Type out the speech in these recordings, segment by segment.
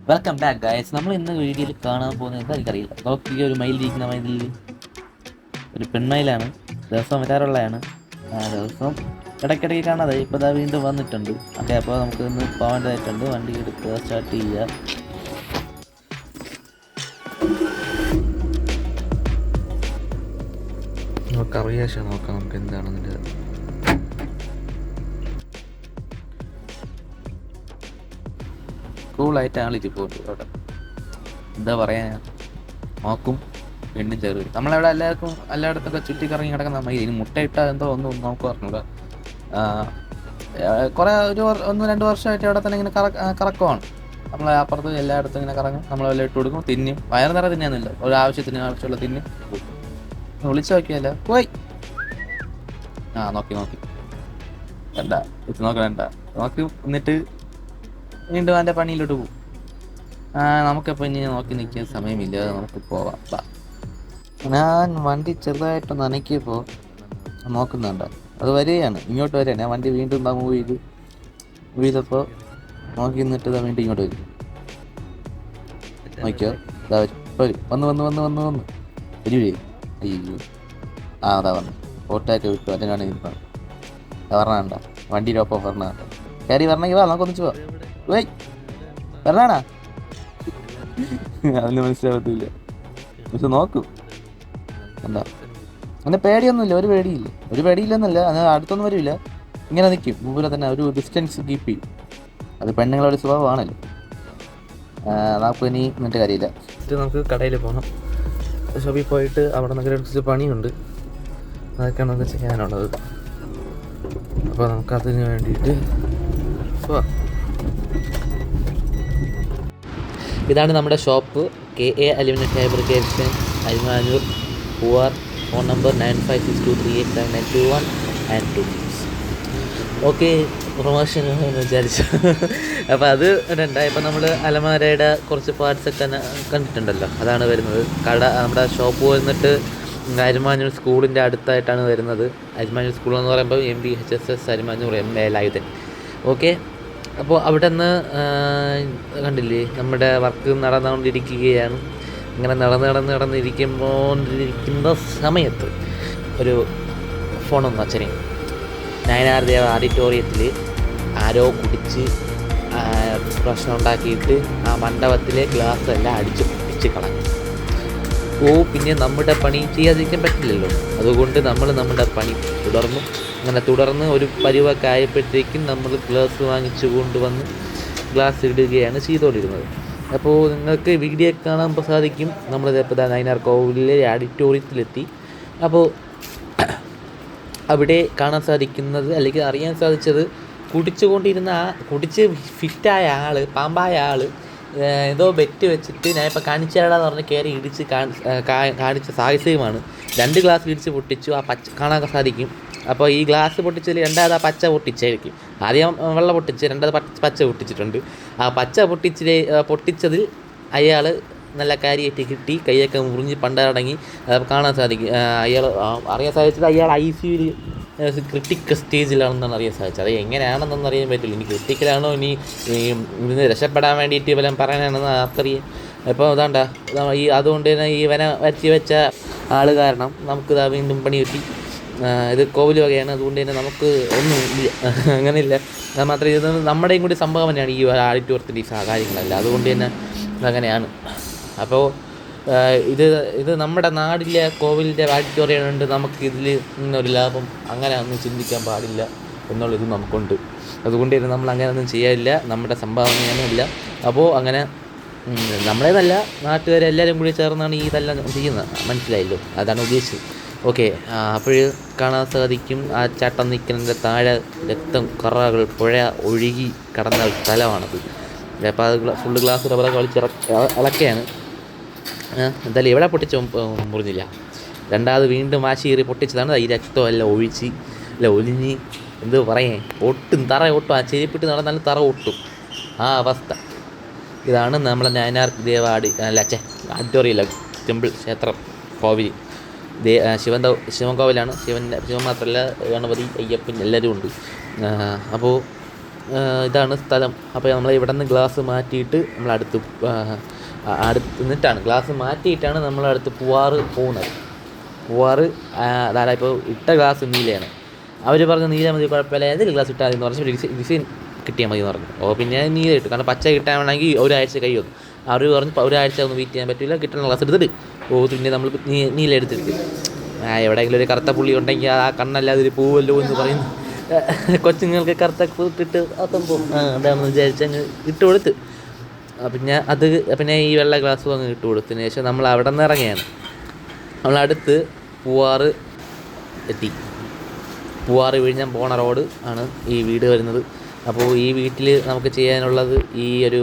Welcome back guys. നമ്മൾ ഇന്ന് വീഡിയോയിൽ കാണാൻ പോകുന്നത് എന്താ എനിക്കറിയില്ല. നോക്കി ഒരു മയിലിരിക്കുന്ന മയിലിൽ ഒരു പെൺമയിലാണ്. ദിവസം വരാറുള്ളതാണ്. ദിവസം ഇടയ്ക്കിടയ്ക്ക് കാണാതെ ഇപ്പോൾ ഇതാ വീണ്ടും വന്നിട്ടുണ്ട്. ഓക്കെ, അപ്പോൾ നമുക്ക് ഇന്ന് പോകേണ്ടതായിട്ടുണ്ട്. വണ്ടി എടുക്കുക, സ്റ്റാർട്ട് ചെയ്യുക. നമുക്ക് അറിയാം, നോക്കാം നമുക്ക് എന്താണെന്നില്ല. കൂളായിട്ട് ആളിച്ച് പോയിട്ട് അവിടെ എന്താ പറയാ നോക്കും. വീണ്ടും ചെറുത് നമ്മളവിടെ എല്ലായിടത്തൊക്കെ ചുറ്റിക്കറങ്ങി കിടക്കുന്ന മയിൽ ഇനി മുട്ടയിട്ട എന്തോ ഒന്നും നമുക്ക് പറഞ്ഞൂടാ. കുറേ ഒരു 1-2 വർഷമായിട്ട് അവിടെ തന്നെ ഇങ്ങനെ കറക്കമാണ്. നമ്മൾ അപ്പുറത്ത് എല്ലായിടത്തും ഇങ്ങനെ കറങ്ങും. നമ്മൾ വല്ല ഇട്ട് കൊടുക്കും, തിന്നും. വയറ് നിറ തിന്നാന്നില്ല, ഒരു ആവശ്യമുള്ള തിന്നും. വിളിച്ചു നോക്കിയല്ല പോയി. നോക്കി വേണ്ട, ഇത് നോക്കണ്ട. നോക്കി എന്നിട്ട് വീണ്ടും എൻ്റെ പണിയിലോട്ട് പോകും. നമുക്കിപ്പോൾ ഇനി നോക്കി നിൽക്കാൻ സമയമില്ല, നമുക്ക് പോവാം. ഞാൻ വണ്ടി ചെറുതായിട്ടൊന്ന് അനക്കിയപ്പോൾ നോക്കുന്നുണ്ട്, അത് വരികയാണ്, ഇങ്ങോട്ട് വരികയാണ്. ഞാൻ വണ്ടി വീണ്ടും മൂവ് ചെയ്തപ്പോൾ നോക്കി നിന്നിട്ട് ഇതാ വീണ്ടും ഇങ്ങോട്ട് വരും. നോക്കിയോ, ഇതാ വന്ന് വരൂ. അയ്യോ, അതാ വന്നു. ഓട്ടായിട്ട് വിട്ടു. അതിനാണ് ഇരിപ്പാണ് പറഞ്ഞാണ്ട വണ്ടിയുടെ ഒപ്പം പറഞ്ഞ കയറി വരണമെങ്കിൽ വാ, നമുക്കൊന്നിച്ച് പോവാം. വൈ വരണാണാ അതിന് മനസ്സിലാവത്തില്ല, പക്ഷെ നോക്കും. എന്താ അങ്ങനെ പേടിയൊന്നുമില്ല, ഒരു പേടിയില്ലെന്നല്ല. അത് അടുത്തൊന്നും വരില്ല, ഇങ്ങനെ നിൽക്കും മുമ്പിലെ തന്നെ. ഒരു ഡിസ്റ്റൻസ് കീപ്പ് ചെയ്യും. അത് പെണ്ണുങ്ങളുടെ സ്വഭാവമാണല്ലോ. നമുക്ക് ഇനി എന്നിട്ട് കാര്യമില്ല. നമുക്ക് കടയിൽ പോകണം. ഷോപ്പിൽ പോയിട്ട് അവിടെ നിന്നൊക്കെ കുറച്ച് പണിയുണ്ട്, അതൊക്കെയാണ് നമുക്ക് ചെയ്യാനുള്ളത്. അപ്പോൾ നമുക്കതിന് വേണ്ടിയിട്ട് പോവാം. ഇതാണ് നമ്മുടെ shop, KA aluminium fabrication, Arimanur, Poovar. Phone number 9562387921 and 2. Okay, promotion എന്ന് വിചാരിച്ചു. അപ്പോൾ അത് ഉണ്ടായി. ഇപ്പോൾ നമ്മൾ അലമാരയുടെ കുറച്ച് പാർട്സൊക്കെ കണ്ടിട്ടുണ്ടല്ലോ, അതാണ് വരുന്നത്. നമ്മുടെ ഷോപ്പ് വന്നിട്ട് അരിമാനൂർ സ്കൂളിൻ്റെ അടുത്തായിട്ടാണ് വരുന്നത്. അരിമാനൂർ സ്കൂൾ എന്ന് പറയുമ്പോൾ MBHSS അരിമാനൂർ MA ലായുധൻ. ഓക്കെ, അപ്പോൾ അവിടെ നിന്ന് കണ്ടില്ലേ, നമ്മുടെ വർക്ക് നടന്നുകൊണ്ടിരിക്കുകയാണ്. ഇങ്ങനെ നടന്നിരിക്കുന്ന സമയത്ത് ഒരു ഫോണൊന്നും അച്ഛനെ നയനാർദേവ ഓഡിറ്റോറിയത്തിൽ ആരോ കുടിച്ച് പ്രശ്നം ഉണ്ടാക്കിയിട്ട് ആ മണ്ഡപത്തിലെ ഗ്ലാസ് എല്ലാം പൊട്ടിച്ച് കളഞ്ഞു. പിന്നെ നമ്മുടെ പണി ചെയ്യാതിരിക്കാൻ പറ്റില്ലല്ലോ. അതുകൊണ്ട് നമ്മൾ നമ്മുടെ പണി തുടർന്ന് ഒരു പരിവൊക്കെ ആയപ്പോഴത്തേക്കും നമ്മൾ ഗ്ലാസ് വാങ്ങിച്ചു കൊണ്ടുവന്ന് ഗ്ലാസ് ഇടുകയാണ് ചെയ്തുകൊണ്ടിരുന്നത്. അപ്പോൾ നിങ്ങൾക്ക് വീഡിയോ കാണാൻ സാധിക്കും. നമ്മളിപ്പോൾ നയനാർ കോവിലിലെ ഓഡിറ്റോറിയത്തിലെത്തി. അപ്പോൾ അവിടെ കാണാൻ സാധിക്കുന്നത്, അല്ലെങ്കിൽ അറിയാൻ സാധിച്ചത്, കുടിച്ച് ഫിറ്റായ ആൾ, പാമ്പായ ആൾ ഏതോ ബെറ്റ് വെച്ചിട്ട് ഞാനിപ്പോൾ കാണിച്ചാടാന്ന് പറഞ്ഞ് കയറി ഇടിച്ച് കാണിച്ച സാഹചര്യമാണ്. 2 ഗ്ലാസ് ഇടിച്ച് പൊട്ടിച്ചു. ആ പച്ച കാണാൻ സാധിക്കും. അപ്പോൾ ഈ ഗ്ലാസ് പൊട്ടിച്ചതിൽ രണ്ടാമത് ആ പച്ച പൊട്ടിച്ചായിരിക്കും. ആദ്യം വെള്ള പൊട്ടിച്ച്, രണ്ടാമത് പച്ച പൊട്ടിച്ചിട്ടുണ്ട്. ആ പച്ച പൊട്ടിച്ചതിൽ അയാൾ നല്ല കാര്യമായിട്ട് കിട്ടി, കൈയൊക്കെ മുറിഞ്ഞ് പണ്ടടങ്ങി കാണാൻ സാധിക്കും. അറിയാൻ സാധിച്ചത് അയാൾ ICUവിൽ ക്രിട്ടിക്കൽ സ്റ്റേജിലാണെന്നാണ് അറിയാൻ സാധിച്ചത്. അത് എങ്ങനെയാണെന്നൊന്നും അറിയാൻ പറ്റില്ല. ഇനി ക്രിട്ടിക്കലാണോ, ഇനി ഇതിന് രക്ഷപ്പെടാൻ വേണ്ടിയിട്ട് വല്ലതും പറയാനാണെന്ന് ആർക്കറിയാം. ഇപ്പോൾ അതുകൊണ്ട് തന്നെ ഈ വരച്ച് വെച്ച ആൾ കാരണം നമുക്കിതാ വീണ്ടും പണി കിട്ടി. ഇത് കോവിൽ വകയാണ്, അതുകൊണ്ട് തന്നെ നമുക്ക് ഒന്നും ഇല്ല, അങ്ങനെയില്ല. അത് മാത്രമേ ഇത് നമ്മുടെയും കൂടി സംഭാവനയാണ് ഈ ഓഡിറ്റോറിയത്തിൻ്റെ ഈ കാര്യങ്ങളല്ല, അതുകൊണ്ട് തന്നെ അങ്ങനെയാണ്. അപ്പോൾ ഇത് നമ്മുടെ നാടിലെ കോവിലിൻ്റെ ഓഡിറ്റോറിയം ഉണ്ട്, നമുക്ക് ഇതിൽ നിന്നൊരു ലാഭം അങ്ങനെ ഒന്നും ചിന്തിക്കാൻ പാടില്ല എന്നുള്ളത് നമുക്കുണ്ട്. അതുകൊണ്ട് തന്നെ നമ്മൾ അങ്ങനെ ഒന്നും ചെയ്യാറില്ല, നമ്മുടെ സംഭാവനയൊന്നുമില്ല. അപ്പോൾ അങ്ങനെ നമ്മളേതല്ല, നാട്ടുകാരെല്ലാവരും കൂടി ചേർന്നാണ് ഇതെല്ലാം ചെയ്യുന്നത്. മനസ്സിലായല്ലോ, അതാണ് ഉദ്ദേശിച്ചത്. ഓക്കെ, അപ്പോൾ കാണാൻ സാധിക്കും ആ ചട്ടം നിൽക്കുന്നതിൻ്റെ താഴെ രക്തം, കറകൾ, പുഴ ഒഴുകി കടന്ന സ്ഥലമാണത്. അപ്പോൾ അത് ഫുള്ള് ഗ്ലാസ് റബ്ബറൊക്കെ ഇളക്കുകയാണ്. എന്തായാലും എവിടെ മുറിഞ്ഞില്ല. രണ്ടാമത് വീണ്ടും വാശിയേറി പൊട്ടിച്ചതാണ്. ഈ രക്തം എല്ലാം ഒലിഞ്ഞ് എന്ത് പറയേ, തറ ഒട്ടും. ആ ചെരിപ്പിട്ട് നടന്നാലും തറ ഒട്ടും, ആ അവസ്ഥ. ഇതാണ് നമ്മളെ നയനാർ ദേവ ഓഡിറ്റോറിയം, ടെമ്പിൾ, ക്ഷേത്രം, കോവിൽ. ശിവൻ കോവിലാണ്. ശിവൻ മാത്രമല്ല, ഗണപതി, അയ്യപ്പൻ എല്ലാവരും ഉണ്ട്. അപ്പോൾ ഇതാണ് സ്ഥലം. അപ്പോൾ നമ്മൾ ഇവിടെ നിന്ന് ഗ്ലാസ് മാറ്റിയിട്ട് നമ്മളടുത്ത് നിന്നിട്ടാണ് ഗ്ലാസ് മാറ്റിയിട്ടാണ് നമ്മളടുത്ത് പൂവാറ് പോകുന്നത്. പൂവാറ് അതായത് ഇപ്പോൾ ഇട്ട ഗ്ലാസ് നീലയാണ്. അവർ പറഞ്ഞു നീല മതി, കുഴപ്പമില്ല, ഏതെങ്കിലും ഗ്ലാസ് ഇട്ടാൽ മതി എന്ന് പറഞ്ഞു, ഡിസൈൻ കിട്ടിയാൽ മതി എന്ന് പറഞ്ഞു. പിന്നെ നീല ഇട്ടു, കാരണം പച്ച കിട്ടാനാണെങ്കിൽ ഒരാഴ്ച കഴിയും. അവർ പറഞ്ഞു ഒരാഴ്ച ഒന്നും വെയിറ്റ് ചെയ്യാൻ പറ്റില്ല, കിട്ടുന്ന ഗ്ലാസ് എടുത്തിട്ട് പിന്നെ നമ്മൾ നീല എടുത്തിട്ട് എവിടെയെങ്കിലും ഒരു കറുത്ത പുള്ളി ഉണ്ടെങ്കിൽ ആ കണ്ണല്ലാതെ ഒരു പൂവല്ലോ എന്ന് പറയുന്നു. കൊച്ചുങ്ങൾക്ക് കറുത്ത ഇട്ടിട്ട് അപ്പം പോകും, അതാണെന്ന് വിചാരിച്ച് അങ്ങ് ഇട്ട് കൊടുത്ത്. പിന്നെ ഈ വെള്ള ഗ്ലാസ്സും അങ്ങ് ഇട്ട് കൊടുത്തതിന് ശേഷം നമ്മൾ അവിടെ നിന്ന് ഇറങ്ങിയാണ്. നമ്മളടുത്ത് പൂവാറ് എത്തി. പൂവാറ് വിഴിഞ്ഞം പോണ റോഡ് ആണ് ഈ വീട് വരുന്നത്. അപ്പോൾ ഈ വീട്ടിൽ നമുക്ക് ചെയ്യാനുള്ളത് ഈ ഒരു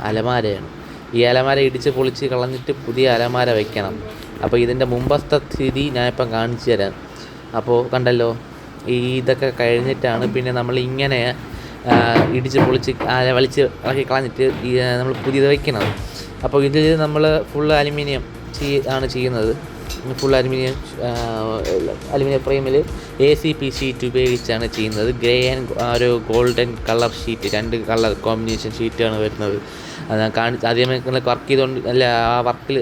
അലമാരയാണ്. ഈ അലമാര ഇടിച്ച് പൊളിച്ച് കളഞ്ഞിട്ട് പുതിയ അലമാര വയ്ക്കണം. അപ്പോൾ ഇതിൻ്റെ മുമ്പത്തെ സ്ഥിതി ഞാനിപ്പം കാണിച്ചു തരാം. അപ്പോൾ കണ്ടല്ലോ, ഇതൊക്കെ കഴിഞ്ഞിട്ടാണ് പിന്നെ നമ്മൾ ഇങ്ങനെ ഇടിച്ച് പൊളിച്ച് വലിച്ച് ഇളക്കി കളഞ്ഞിട്ട് നമ്മൾ പുതിയത് വയ്ക്കുന്നത്. അപ്പോൾ ഇതിൽ നമ്മൾ ഫുൾ അലുമിനിയം ആണ് ചെയ്യുന്നത്. ഫുൾ അലുമിനിയം ഫ്രെയിമിൽ ACP ഷീറ്റ് ഉപയോഗിച്ചാണ് ചെയ്യുന്നത്. ഗ്രേ ആൻഡ് ഒരു golden colour sheet, 2 colour combination ഷീറ്റാണ് വരുന്നത്. അത് ഞാൻ ആദ്യമേ വർക്ക് ചെയ്തുകൊണ്ട് ആ വർക്കിൽ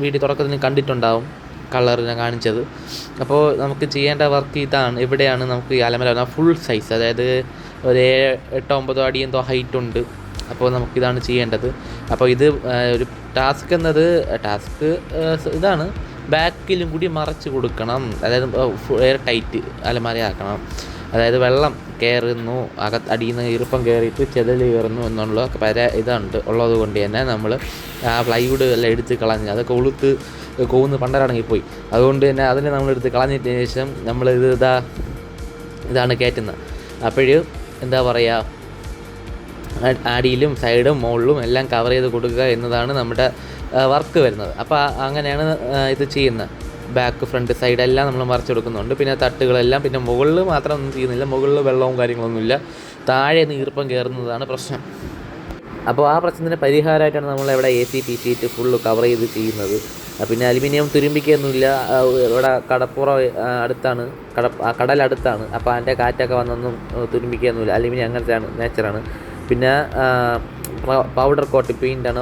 വീഡിയോ തുടക്കത്തിന് കണ്ടിട്ടുണ്ടാവും കളർ ഞാൻ കാണിച്ചത്. അപ്പോൾ നമുക്ക് ചെയ്യേണ്ട വർക്ക് ഇതാണ്. ഇവിടെയാണ് നമുക്ക് ഈ അലമാര ഫുൾ സൈസ്, അതായത് ഒരു 8-9 അടി എന്തോ ഹൈറ്റ് ഉണ്ട്. അപ്പോൾ നമുക്കിതാണ് ചെയ്യേണ്ടത്. അപ്പോൾ ഇത് ഒരു ടാസ്ക് ഇതാണ്, ബാക്കിലും കൂടി മറച്ച് കൊടുക്കണം. അതായത് എയർ ടൈറ്റ് അലമാരയാക്കണം. അതായത് വെള്ളം കയറുന്നു, അടിയിൽ നിന്ന് ഈർപ്പം കയറിയിട്ട് ചെതൽ കയറുന്നു എന്നുള്ള ഉള്ളത് കൊണ്ട് തന്നെ നമ്മൾ ആ പ്ലൈവുഡ് എല്ലാം എടുത്ത് കളഞ്ഞ് അതൊക്കെ കൊവുന്ന് പണ്ടരാണെങ്കിൽ പോയി. അതുകൊണ്ട് തന്നെ അതിനെ നമ്മളെടുത്ത് കളഞ്ഞിട്ടതിന് ശേഷം നമ്മൾ ഇതാണ് കയറ്റുന്നത്. അപ്പോഴും എന്താ പറയുക, അടിയിലും സൈഡും മുകളിലും എല്ലാം കവർ ചെയ്ത് കൊടുക്കുക എന്നതാണ് നമ്മുടെ വർക്ക് വരുന്നത്. അപ്പോൾ അങ്ങനെയാണ് ഇത് ചെയ്യുന്നത്. ബാക്ക് ഫ്രണ്ട് സൈഡെല്ലാം നമ്മൾ മറച്ചു കൊടുക്കുന്നുണ്ട്. പിന്നെ തട്ടുകളെല്ലാം, പിന്നെ മുകളിൽ മാത്രം ഒന്നും ചെയ്യുന്നില്ല. മുകളിൽ വെള്ളവും കാര്യങ്ങളൊന്നുമില്ല, താഴെ ഈർപ്പം കയറുന്നതാണ് പ്രശ്നം. അപ്പോൾ ആ പ്രശ്നത്തിന് പരിഹാരമായിട്ടാണ് നമ്മളിവിടെ ACP ഷീറ്റ് ഫുള്ള് കവർ ചെയ്ത് ചെയ്യുന്നത്. പിന്നെ അലുമിനിയം തുരുമ്പിക്കൊന്നുമില്ല. ഇവിടെ കടപ്പുറം അടുത്താണ്, കടലടുത്താണ്. അപ്പോൾ അതിൻ്റെ കാറ്റൊക്കെ വന്നൊന്നും തുരുമ്പിക്കൊന്നുമില്ല. അലുമിനിയം അങ്ങനത്തെയാണ്, നേച്ചറാണ്. പിന്നെ പൗഡർ കോട്ട് പെയിൻ്റാണ്,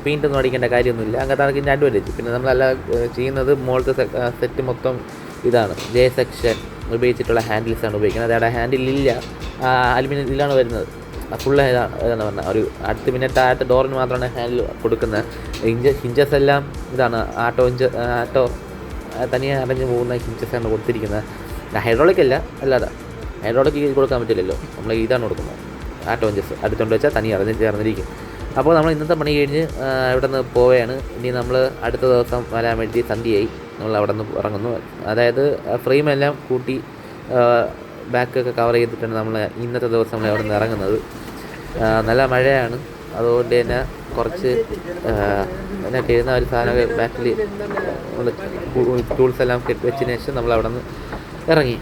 പെയിൻ്റൊന്നും അടിക്കേണ്ട കാര്യമൊന്നുമില്ല. അങ്ങനത്തെ അതിൻ്റെ അഡ്വാൻറ്റേജ്. പിന്നെ നമ്മളെല്ലാം ചെയ്യുന്നത് മുകളിലത്തെ സെറ്റ് മൊത്തം ഇതാണ്, J സെക്ഷൻ ഉപയോഗിച്ചിട്ടുള്ള ഹാൻഡിൽസാണ് ഉപയോഗിക്കുന്നത്. അതവിടെ ഹാൻഡിലില്ല, അലുമിനിയം ഇതിലാണ് വരുന്നത്. ഫുള്ള് ഇതാണ് പറഞ്ഞത്. ഒരു അടുത്ത് പിന്നെ താഴത്തെ ഡോറിന് മാത്രമാണ് ഹാൻഡിൽ കൊടുക്കുന്നത്. ഹിഞ്ചസ് എല്ലാം ഇതാണ്, ആട്ടോ തനിയെ അടഞ്ഞു പോകുന്ന ഹിഞ്ചസാണ് കൊടുത്തിരിക്കുന്നത്. ഹൈഡ്രോളിക് അല്ല, അല്ലാതെ ഹൈഡ്രോളിക് കൊടുക്കാൻ പറ്റില്ലല്ലോ, നമ്മൾ ഇതാണ് കൊടുക്കുന്നത്. ആട്ടോ ഹിഞ്ചസ് അടുത്തുകൊണ്ട് വെച്ചാൽ തനി ചേർന്നിരിക്കും. അപ്പോൾ നമ്മൾ ഇന്നത്തെ പണി കഴിഞ്ഞ് ഇവിടെ നിന്ന് പോവുകയാണ്. ഇനി നമ്മൾ അടുത്ത ദിവസം വരാൻ വേണ്ടി സന്ധ്യയായി. നമ്മൾ അവിടെ നിന്ന് ഇറങ്ങുന്നു. അതായത് ഫ്രെയിമെല്ലാം കൂട്ടി ബാക്കൊക്കെ കവർ ചെയ്തിട്ടാണ് നമ്മൾ ഇന്നത്തെ ദിവസം നമ്മൾ അവിടെ നിന്ന് ഇറങ്ങുന്നത്. നല്ല മഴയാണ്, അതുകൊണ്ട് തന്നെ കുറച്ച് അതിനൊക്കെ ഇരുന്ന ഒരു സാധനമൊക്കെ ബാക്കിൽ ടൂൾസ് എല്ലാം വെച്ചതിന് ശേഷം നമ്മൾ അവിടെ നിന്ന് ഇറങ്ങി.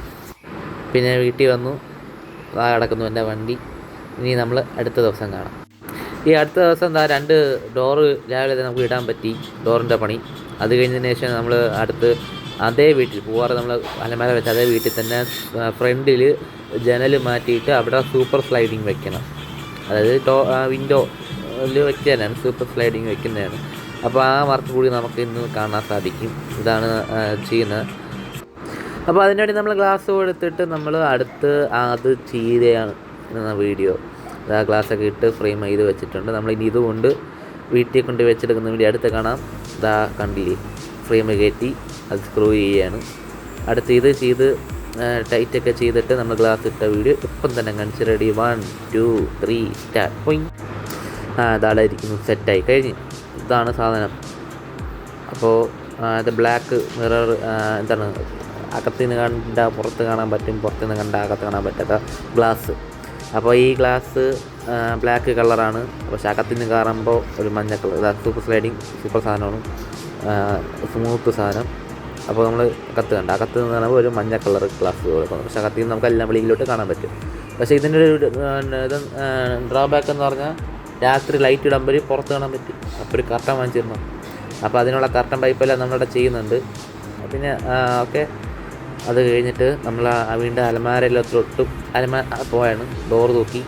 പിന്നെ വീട്ടിൽ വന്നു, കിടക്കുന്നു എൻ്റെ വണ്ടി. ഇനി നമ്മൾ അടുത്ത ദിവസം കാണാം. ഈ അടുത്ത ദിവസം 2 ഡോറ് രാവിലെ തന്നെ നമുക്ക് ഇടാൻ പറ്റി, ഡോറിൻ്റെ പണി. അത് കഴിഞ്ഞതിന് ശേഷം നമ്മൾ അതേ വീട്ടിൽ പൂവാറ് നമ്മൾ അലമാര വെച്ച അതേ വീട്ടിൽ തന്നെ ഫ്രണ്ടിൽ ജനൽ മാറ്റിയിട്ട് അവിടെ സൂപ്പർ സ്ലൈഡിങ് വെക്കണം. അതായത് വിൻഡോയിൽ വെക്കാനാണ്, സൂപ്പർ സ്ലൈഡിങ് വെക്കുന്നതാണ്. അപ്പോൾ ആ വർക്ക് കൂടി നമുക്ക് ഇന്ന് കാണാൻ സാധിക്കും. ഇതാണ് ചെയ്യുന്നത്. അപ്പോൾ അതിനുവേണ്ടി നമ്മൾ ഗ്ലാസ് എടുത്തിട്ട് നമ്മൾ അത് ചെയ്തെയാണ് വീഡിയോ. ഗ്ലാസ്സൊക്കെ ഇട്ട് ഫ്രെയിം ചെയ്ത് വെച്ചിട്ടുണ്ട്. നമ്മളിനി ഇതുകൊണ്ട് വീട്ടിൽ കൊണ്ട് വെച്ചെടുക്കുന്ന വീഡിയോ അടുത്ത് കാണാം. കണ്ടില്ലേ, ഫ്രെയിം കയറ്റി അത് സ്ക്രൂ ചെയ്യുകയാണ്. അടുത്ത് ഇത് ചെയ്ത് ടൈറ്റൊക്കെ ചെയ്തിട്ട് നമ്മൾ ഗ്ലാസ് ഇട്ട വീഡിയോ ഇപ്പം തന്നെ കാണിച്ച് റെഡി. 1 2 3 സ്റ്റാർട്ട്. പോയി ഇതായിരിക്കുന്നു, സെറ്റായി കഴിഞ്ഞ്. ഇതാണ് സാധനം. അപ്പോൾ ഇത് ബ്ലാക്ക് മിറർ, എന്താണ്, അകത്തുനിന്ന് കണ്ട പുറത്ത് കാണാൻ പറ്റും, പുറത്തുനിന്ന് കണ്ട അകത്ത് കാണാൻ പറ്റാത്ത ഗ്ലാസ്. അപ്പോൾ ഈ ഗ്ലാസ് ബ്ലാക്ക് കളറാണ്, പക്ഷേ അകത്തുനിന്ന് കയറുമ്പോൾ ഒരു മഞ്ഞ കളർ. സൂപ്പർ സ്ലൈഡിങ് സൂപ്പർ സാധനമാണ്, സ്മൂത്ത് സാധനം. അപ്പോൾ നമ്മൾ അകത്ത് നിന്ന് കാണുമ്പോൾ ഒരു മഞ്ഞ കളർ ഗ്ലാസ് കൊടുക്കണം. പക്ഷേ അകത്ത് നിന്ന് നമുക്ക് എല്ലാം വെളിയിലോട്ട് കാണാൻ പറ്റും. പക്ഷേ ഇതിൻ്റെ ഒരു ഡ്രോബാക്ക് എന്ന് പറഞ്ഞാൽ രാത്രി ലൈറ്റ് ഇടുമ്പോൾ പുറത്ത് കാണാൻ പറ്റും. അപ്പോൾ ഒരു കർട്ടൻ വാങ്ങിച്ചിരുന്നു. അപ്പോൾ അതിനുള്ള കർട്ടൻ പൈപ്പെല്ലാം നമ്മളിവിടെ ചെയ്യുന്നുണ്ട്. പിന്നെ ഓക്കെ, അത് കഴിഞ്ഞിട്ട് നമ്മൾ വീണ്ടും അലമാരയിലൊട്ടും പോയാണ്. ഡോറ് തൂക്കി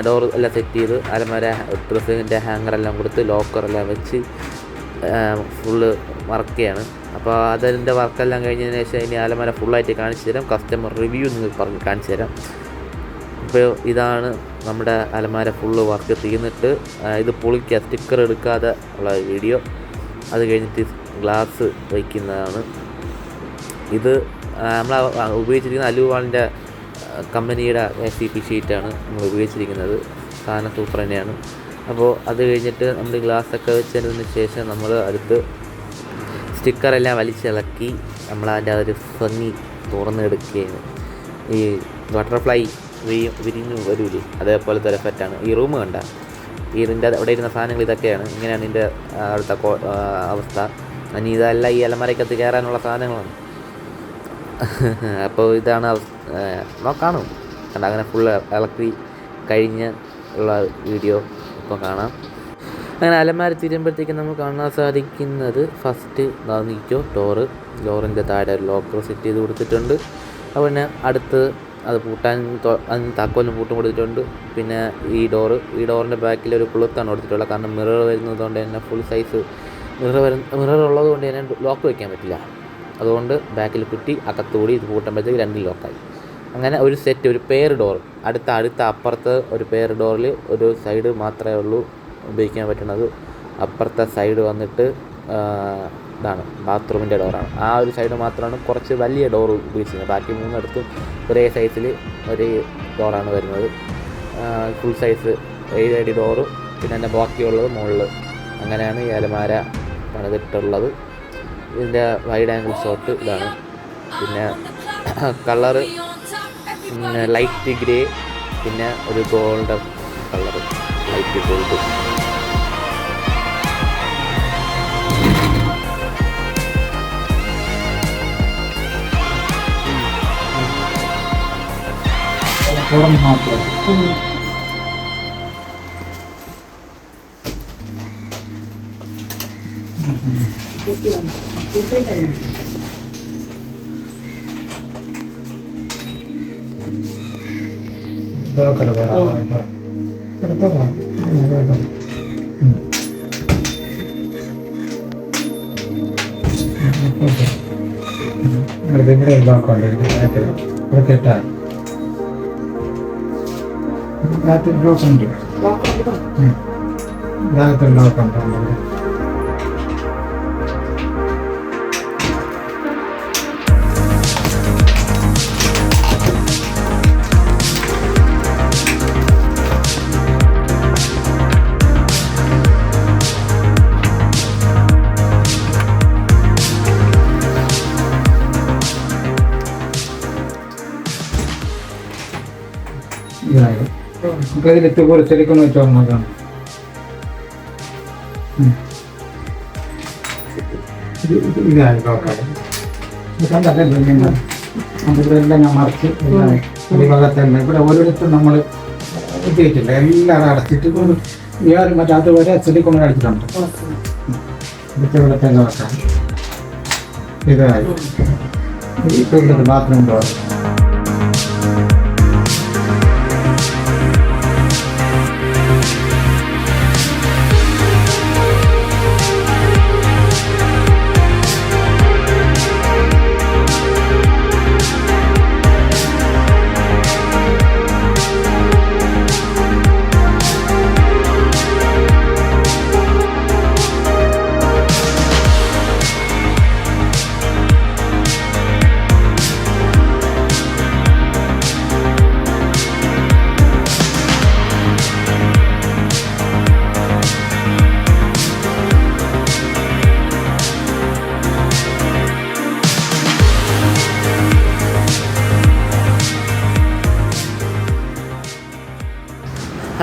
ഡോർ എല്ലാം സെറ്റ് ചെയ്ത് അലമാര ഡ്രസ്സിൻ്റെ ഹാങ്ങറെല്ലാം കൊടുത്ത് ലോക്കറെല്ലാം വെച്ച് ഫുള്ള് വർക്ക് ചെയ്യാണ്. അപ്പോൾ അതിൻ്റെ വർക്കെല്ലാം കഴിഞ്ഞതിന് ശേഷം ഇനി അലമാര ഫുള്ളായിട്ട് കാണിച്ചു തരാം. കസ്റ്റമർ റിവ്യൂ നിങ്ങൾക്ക് പറഞ്ഞ് കാണിച്ചു തരാം. അപ്പോൾ ഇതാണ് നമ്മുടെ അലമാര ഫുള്ള് വർക്ക് തീർന്നിട്ട് ഇത് പൊളിക്കുക, സ്റ്റിക്കർ എടുക്കാതെ ഉള്ള വീഡിയോ. അത് കഴിഞ്ഞിട്ട് ഗ്ലാസ് വയ്ക്കുന്നതാണ്. ഇത് നമ്മൾ ഉപയോഗിച്ചിരിക്കുന്ന അലുവാളിൻ്റെ കമ്പനിയുടെ CP ഷീറ്റാണ് നമ്മൾ ഉപയോഗിച്ചിരിക്കുന്നത്. സാധനം സൂപ്പർ തന്നെയാണ്. അപ്പോൾ അത് കഴിഞ്ഞിട്ട് നമ്മൾ ഗ്ലാസ്സൊക്കെ വെച്ചതിന് ശേഷം നമ്മൾ അടുത്ത് സ്റ്റിക്കറെല്ലാം വലിച്ചിളക്കി നമ്മൾ അതിൻ്റെ ഒരു ഭംഗി തുറന്നെടുക്കുകയാണ്. ഈ ബട്ടർഫ്ലൈ വിരിഞ്ഞു വരൂലേ, അതേപോലത്തെ ഒരു എഫക്റ്റാണ്. ഈ റൂം കണ്ട ഇതിൻ്റെ അവിടെ ഇരുന്ന സാധനങ്ങൾ ഇതൊക്കെയാണ്. ഇങ്ങനെയാണ് ഇതിൻ്റെ അടുത്ത അവസ്ഥ. ഇനി ഇതെല്ലാം ഈ അലമാരയ്ക്കകത്ത് കയറാനുള്ള സാധനങ്ങളാണ്. അപ്പോൾ ഇതാണ് കാണും കണ്ട. അങ്ങനെ ഫുള്ള് ഇളക്കി കഴിഞ്ഞ് ഉള്ള വീഡിയോ ഇപ്പോൾ കാണാം. അങ്ങനെ അലമാര തീരുമ്പോഴത്തേക്കും നമുക്ക് കാണാൻ സാധിക്കുന്നത് ഫസ്റ്റ് നീക്കോ ഡോറിൻ്റെ താഴെ ഒരു ലോക്കർ സെറ്റ് ചെയ്ത് കൊടുത്തിട്ടുണ്ട്. അതുപോലെ അടുത്ത് അത് പൂട്ടാൻ അതിന് താക്കോലും പൂട്ടും കൊടുത്തിട്ടുണ്ട്. പിന്നെ ഈ ഡോറിൻ്റെ ബാക്കിൽ ഒരു പുളുത്താണ് കൊടുത്തിട്ടുള്ളത്. കാരണം മിറർ വരുന്നത് കൊണ്ട് തന്നെ ഫുൾ സൈസ് മിറർ ഉള്ളത് കൊണ്ട് തന്നെ ലോക്ക് വയ്ക്കാൻ പറ്റില്ല. അതുകൊണ്ട് ബാക്കിൽ കുറ്റി അകത്തുകൂടി ഇത് പൂട്ടുമ്പോഴത്തേക്ക് 2 ലോക്കായി. അങ്ങനെ ഒരു സെറ്റ് ഒരു പെയർ ഡോർ അടുത്ത അപ്പുറത്ത് ഒരു പെയർ ഡോറിൽ ഒരു സൈഡ് മാത്രമേ ഉള്ളൂ ഉപയോഗിക്കാൻ പറ്റുന്നത്. അപ്പുറത്തെ സൈഡ് വന്നിട്ട് ഇതാണ് ബാത്റൂമിൻ്റെ ഡോറാണ്. ആ ഒരു സൈഡ് മാത്രമാണ് കുറച്ച് വലിയ ഡോർ ഉപയോഗിച്ചിരുന്നത്. ബാക്കി 3 ഒരേ സൈസിൽ ഒരേ ഡോറാണ് വരുന്നത്. ഫുൾ സൈസ് 7 അടി ഡോറും പിന്നെ അതിൻ്റെ ബാക്കിയുള്ളത് മുകളിൽ. അങ്ങനെയാണ് ഈ അലമാര പണിതിട്ടുള്ളത്. ഇതിൻ്റെ വൈഡ് ആംഗിൾ ഷോട്ട് ഇതാണ്. പിന്നെ കളറ് ലൈറ്റ് ഗ്രേ, പിന്നെ ഒരു ഗോൾഡൻ കളറ്, ലൈറ്റ് ഗോൾഡ്. ഇതിലിട്ട് കുറച്ചെടുക്കുന്ന വെച്ചോ നോക്കാം. ഇതായി നോക്കാം. അതിലെല്ലാം ഞാൻ മറിച്ച് ഭാഗത്തല്ല ഇവിടെ ഓരോരുത്തരും നമ്മൾ എത്തിയിട്ടില്ല. എല്ലാം അടച്ചിട്ട് വേറെ മറ്റേ വരെ ചെടിക്കൊണ്ട് അടിച്ചിട്ടുണ്ട്. ഇവിടത്തെ നോക്കാം. ഇതായി ഇപ്പം ഇവിടുത്തെ ബാത്റൂം ഡോർ.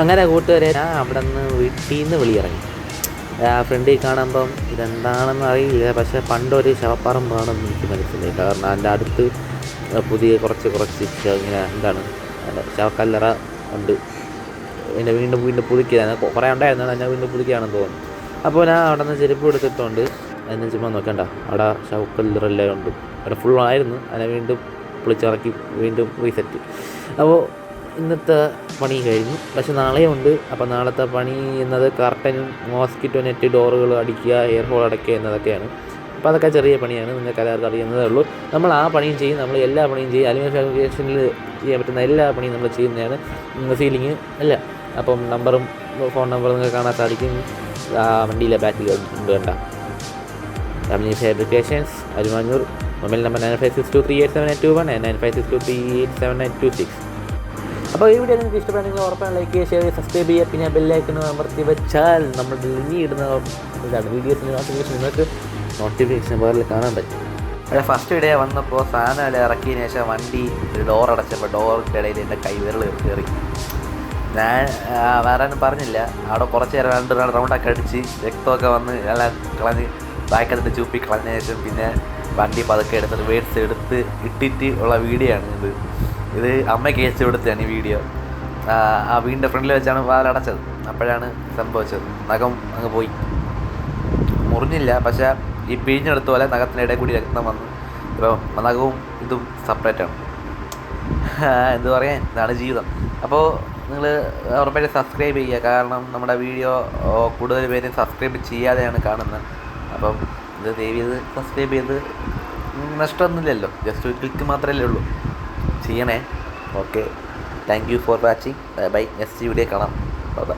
അങ്ങനെ കൂട്ടുകാരെ ഞാൻ അവിടെ നിന്ന് വീട്ടിൽ നിന്ന് വെളിയിറങ്ങി. ഫ്രണ്ടിൽ കാണുമ്പം ഇതെന്താണെന്ന് അറിയില്ല. പക്ഷേ പണ്ടൊരു ശവപ്പറമ്പാണെന്ന് എനിക്ക് മനസ്സിലായി. കാരണം അതിൻ്റെ അടുത്ത് പുതിയ കുറച്ച് ഇങ്ങനെ എന്താണ് ശവക്കല്ലറ ഉണ്ട്. പിന്നെ വീണ്ടും പുതുക്കിയതാണ്. കുറേ ഉണ്ടായിരുന്നു, എന്നെ വീണ്ടും പുതുക്കിയാണെന്ന് തോന്നുന്നു. അപ്പോൾ ഞാൻ അവിടെ നിന്ന് ചെരുപ്പ് എടുത്തിട്ടുണ്ട്. എന്നെ ചുമ്മാ നോക്കണ്ട, അവിടെ ശവക്കല്ലറെല്ലാം ഉണ്ട്. അവിടെ ഫുള്ളായിരുന്നു. അതിനെ വീണ്ടും പൊളിച്ചിറക്കി വീണ്ടും റീസെറ്റ്. അപ്പോൾ ഇന്നത്തെ പണി കഴിഞ്ഞു. പക്ഷെ നാളെയും ഉണ്ട്. അപ്പോൾ നാളത്തെ പണി എന്നത് കർട്ടനും മോസ്കിറ്റോ നെറ്റ് ഡോറുകൾ അടിക്കുക, എയർ ഹോൾ അടയ്ക്കുക എന്നതൊക്കെയാണ്. അപ്പോൾ അതൊക്കെ ചെറിയ പണിയാണ്, നിങ്ങൾക്ക് എല്ലാവർക്കും അറിയുന്നതേ ഉള്ളൂ. നമ്മൾ ആ പണിയും ചെയ്യും, നമ്മൾ എല്ലാ പണിയും ചെയ്യും. അലുമിനിയം ഫാബ്രിക്കേഷനിൽ ചെയ്യാൻ പറ്റുന്ന എല്ലാ പണിയും നമ്മൾ ചെയ്യുന്നതാണ്. സീലിങ് അല്ല. അപ്പം നമ്പറും ഫോൺ നമ്പറും നിങ്ങൾക്ക് കാണാൻ സാധിക്കും. വണ്ടിയിലെ ബാക്കിൽ ഉണ്ട് കണ്ട. Aluminium fabrications Arumanjoor. Mobile number 9562387821 and 9562387926. അപ്പോൾ ഈ വീഡിയോ നിങ്ങൾക്ക് ഇഷ്ടപ്പെടുന്നെങ്കിൽ ഉറപ്പാണ് ലൈക്ക് ചെയ്യുക, ഷെയർ ചെയ്യുക, സബ്സ്ക്രൈബ് ചെയ്യുക. പിന്നെ ബെല്ലൈക്കൺ അമർത്തി വെച്ചാൽ നമ്മൾ ഇനി ഇടുന്ന ഇതാണ് വീഡിയോസിന് നോട്ടിഫിക്കേഷൻ നിങ്ങൾക്ക് നോട്ടിഫിക്കേഷൻ പോലെ കാണാൻ പറ്റും. അവിടെ ഫസ്റ്റ് വീഡിയോ വന്നപ്പോൾ സാധനം ഇറക്കിയതിന് ശേഷം വണ്ടി ഡോർ അടച്ചപ്പോൾ ഡോറിൻ്റെ ഇടയിൽ എൻ്റെ കൈവിരൽ കയറി. ഞാൻ വേറെ പറഞ്ഞില്ല. അവിടെ കുറച്ച് നേരം 2 റൗണ്ടൊക്കെ അടിച്ച് രക്തമൊക്കെ വന്ന് എല്ലാം കളഞ്ഞ് ബാക്കെടുത്ത് ചൂപ്പി കളഞ്ഞ ശേഷം പിന്നെ വണ്ടി പതുക്കെ എടുത്ത് റിവേഴ്സ് എടുത്ത് ഇട്ടിട്ട് ഉള്ള വീഡിയോ ആണ് ഇത് അമ്മയ്ക്ക് അയച്ചു കൊടുത്തതാണ് ഈ വീഡിയോ. ആ വീടിൻ്റെ ഫ്രണ്ടിൽ വെച്ചാണ് വാലടച്ചത്. അപ്പോഴാണ് സംഭവിച്ചത്. നഖം അങ്ങ് പോയി, മുറിഞ്ഞില്ല. പക്ഷേ ഈ പിഴിഞ്ഞെടുത്ത പോലെ നഖത്തിനിടയിൽ കൂടി രക്തം വന്നു. ഇപ്പം നഖവും ഇതും സെപ്പറേറ്റാണ്. എന്തു പറയാൻ, ഇതാണ് ജീവിതം. അപ്പോൾ നിങ്ങൾ ഉറപ്പായിട്ട് സബ്സ്ക്രൈബ് ചെയ്യുക. കാരണം നമ്മുടെ വീഡിയോ കൂടുതൽ പേരും സബ്സ്ക്രൈബ് ചെയ്യാതെയാണ് കാണുന്നത്. അപ്പം ഇത് ദയവ് ചെയ്ത് സബ്സ്ക്രൈബ് ചെയ്ത്, നഷ്ടമൊന്നുമില്ലല്ലോ, ജസ്റ്റ് ഒരു ക്ലിക്ക് മാത്രമല്ലേ ഉള്ളൂ. ചെയ്യണേ. Okay, thank you for watching. Bye bye. Next video കാണാം. Bye by.